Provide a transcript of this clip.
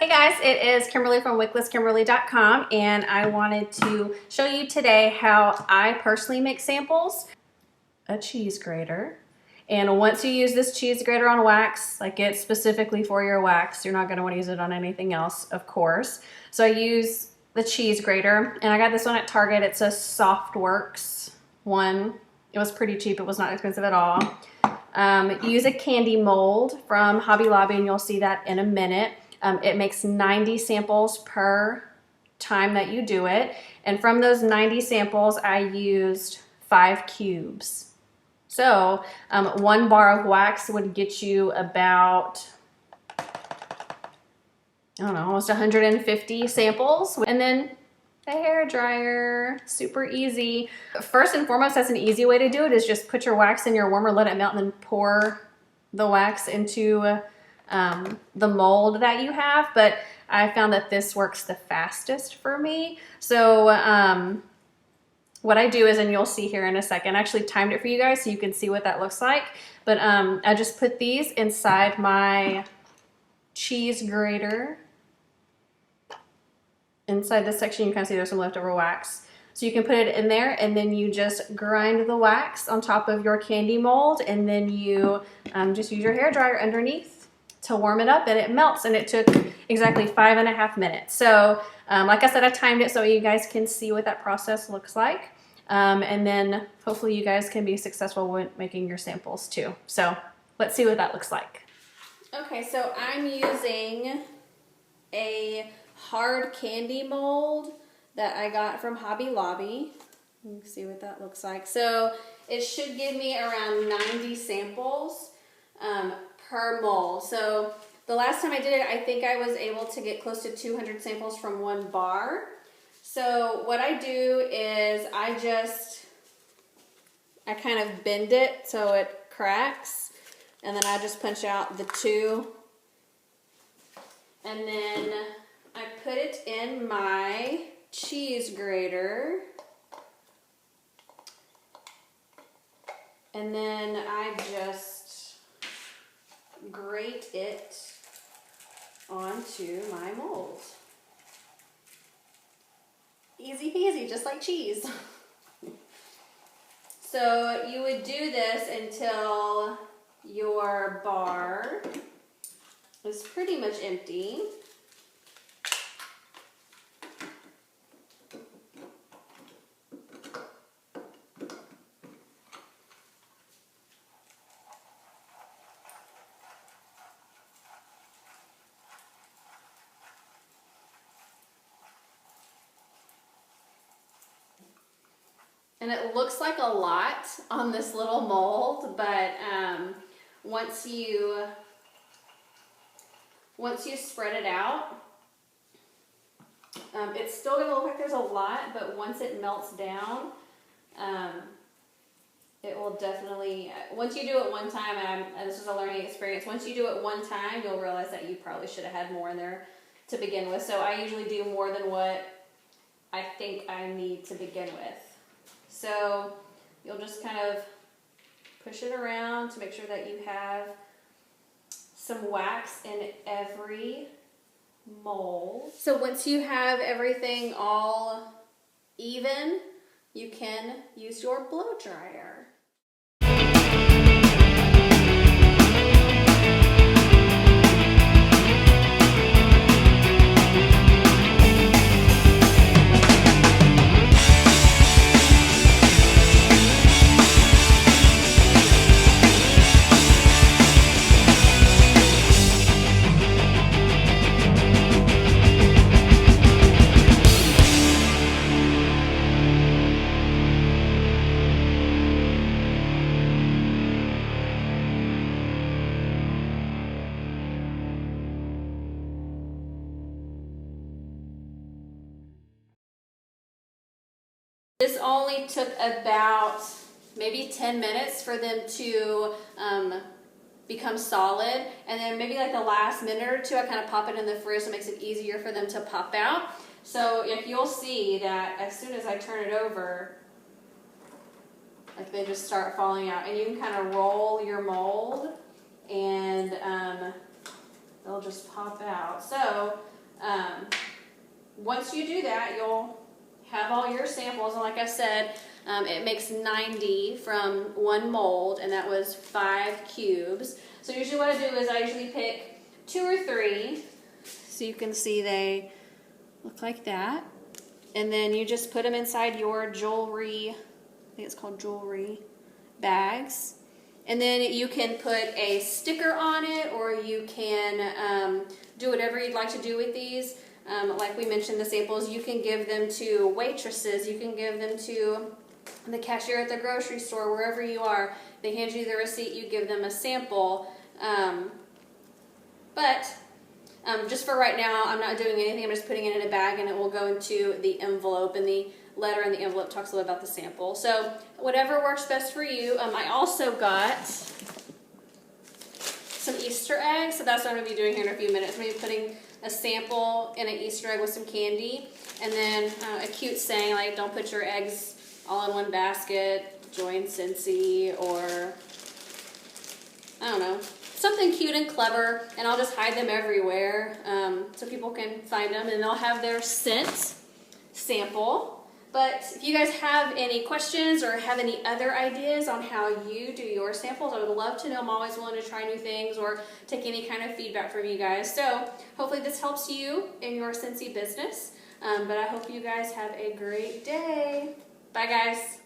Hey guys, it is Kimberly from wicklesskimberly.com, and I wanted to show you today how I personally make samples. A cheese grater. And once you use this cheese grater on wax, like it's specifically for your wax, you're not going to want to use it on anything else, of course. So I use the cheese grater, and I got this one at Target. It's a Softworks one. It was pretty cheap. It was not expensive at all. Use a candy mold from Hobby Lobby, and you'll see that in a minute. It makes 90 samples per time that you do it. And from those 90 samples, I used 5 cubes. So 1 bar of wax would get you about, I don't know, almost 150 samples. And then a hair dryer, super easy. First and foremost, that's an easy way to do it, is just put your wax in your warmer, let it melt, and then pour the wax into the mold that you have. But I found that this works the fastest for me. So what I do is, and you'll see here in a second, I actually timed it for you guys so you can see what that looks like. But I just put these inside my cheese grater. Inside this section, you can see there's some leftover wax. So you can put it in there, and then you just grind the wax on top of your candy mold, and then you just use your hair dryer underneath to warm it up, and it melts, and it took exactly 5.5 minutes. So like I said, I timed it so you guys can see what that process looks like. And then hopefully you guys can be successful with making your samples too. So let's see what that looks like. Okay, so I'm using a hard candy mold that I got from Hobby Lobby. You can see what that looks like. So it should give me around 90 samples per mold. So the last time I did it, I think I was able to get close to 200 samples from 1 bar. So what I do is I kind of bend it so it cracks, and then I just punch out the 2, and then I put it in my cheese grater, and then I just grate it onto my mold. Easy peasy, just like cheese. So you would do this until your bar is pretty much empty. And it looks like a lot on this little mold, but once you spread it out, it's still gonna look like there's a lot, but once it melts down, it will definitely, once you do it one time, and this is a learning experience, once you do it one time, you'll realize that you probably should have had more in there to begin with. So I usually do more than what I think I need to begin with. So you'll just kind of push it around to make sure that you have some wax in every mold. So once you have everything all even, you can use your blow dryer. This only took about maybe 10 minutes for them to become solid, and then maybe like the last minute or 2 I kind of pop it in the fridge so it makes it easier for them to pop out. So if you'll see that as soon as I turn it over, like they just start falling out, and you can kind of roll your mold and they'll just pop out. So once you do that, you'll have all your samples, and like I said, it makes 90 from one mold, and that was 5 cubes. So usually what I do is I usually pick 2 or 3, so you can see they look like that, and then you just put them inside your jewelry, I think it's called jewelry bags, and then you can put a sticker on it, or you can do whatever you'd like to do with these. Like we mentioned, the samples, you can give them to waitresses, you can give them to the cashier at the grocery store, wherever you are. They hand you the receipt, you give them a sample. Just for right now, I'm not doing anything. I'm just putting it in a bag, and it will go into the envelope, and the letter in the envelope talks a little about the sample. So whatever works best for you. I also got some Easter eggs, so that's what I'm going to be doing here in a few minutes. I'm going to be putting a sample in an Easter egg with some candy, and then a cute saying like, don't put your eggs all in one basket, join Scentsy, or I don't know, something cute and clever, and I'll just hide them everywhere so people can find them, and they'll have their scent sample. But if you guys have any questions or have any other ideas on how you do your samples, I would love to know. I'm always willing to try new things or take any kind of feedback from you guys. So hopefully this helps you in your Scentsy business. But I hope you guys have a great day. Bye, guys.